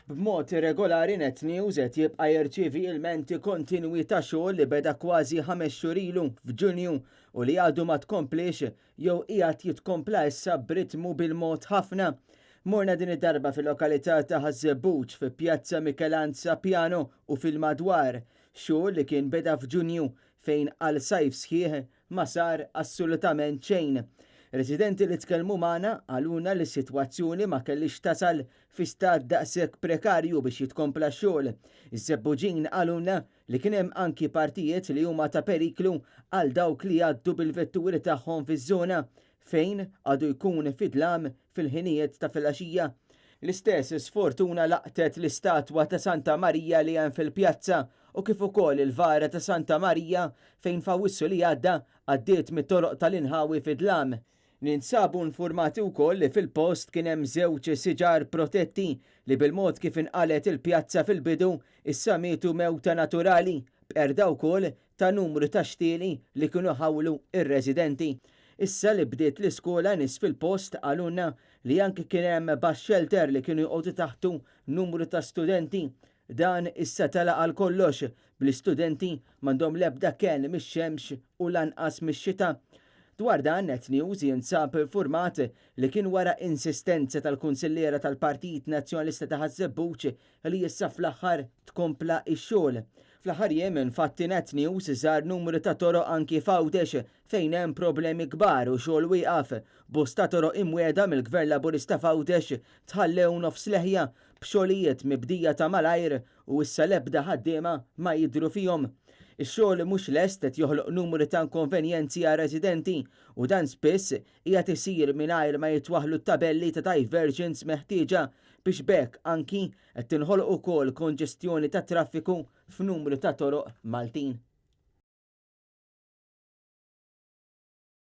B'mod regolari Net News qed jibqa' jirċievi ilmenti kontinwi ta' xogħol li beda kważi 5 xhur ilu f'Ġunju u li għadu ma tkomplix jew qiegħed jitkompla issa b'ritmu bil-mod ħafna. Morna din id-darba fil-lokalità ta' Ħażebbuġ fi Pjazza Mikelanza Pjano u fil-madwar, xogħol li kien beda f'Ġunju fejn għal sajf sħiħ ma sar assolutament xejn. Residenti li tkellmu magħna għaluna li s-sitwazzjoni ma kellix tasal fi stat daqshekk prekarju biex jitkompla x-xogħol. Iż-Żebbuġin għaluna li kien hemm anki partijiet li huma ta' periklu għal dawk li għaddu bil-vetturi tagħhom fiż-żona fejn għadu jkun fidlam fil-ħinijiet ta' filgħaxija. L-istess sfortuna laqtet l-istatwa ta' Santa Marija li hemm fil-pjazza u kif ukoll il-vara ta' Santa Marija fejn fawissu li għadda għaddiet mit-toroq tal-inħawi fidlam. Ninsabu informati wkoll li fil-post kien hemm żewġ siġar protetti li bil-mod kif inqalet il-pjazza fil-bidu issa mietu mewta naturali b'erda wkoll ta' numru ta' xtieli li kienu ħawlu ir-residenti. Issa li bdiet l-iskola nies fil-post għalunna li anke kien hemm bax shelter li kienu jqogħdu taħtu numru ta' studenti. Dan issa tela għal kollox bl-istudenti m'għandhom l-ebda kien mix-xemx u lanqas mix-xita. Dwar dan Net News jinsab informat li kien wara insistenza tal-Kunsilliera tal-Partit Nazzjonalista ta' Ħażebbuġ li issa fl-aħħar tkompla x-xogħol. Fl-aħħar jiem infatti Net News żar numru ta' toroq anki f'Għawdex fejn hemm problemi kbar u xogħol wieqaf. Bosta toroq imwiegħda mill-Gvern Laburista f'Għawdex tħallew nofs leħja b'xogħlijiet mibdija ta' malajr u issa l-ebda ħaddiema ma jidhru fihom. Ix-xogħol mhux lest qed joħloq numru ta' inkonvenjenzi għal residenti u dan spiss qiegħed isir mingħajr ma jitwaħħlu t-tabelli ta' divergence meħtieġa biex bekk anki qed tinħoloq ukoll konġestjoni ta' traffiku f'numru ta' toroq Maltin.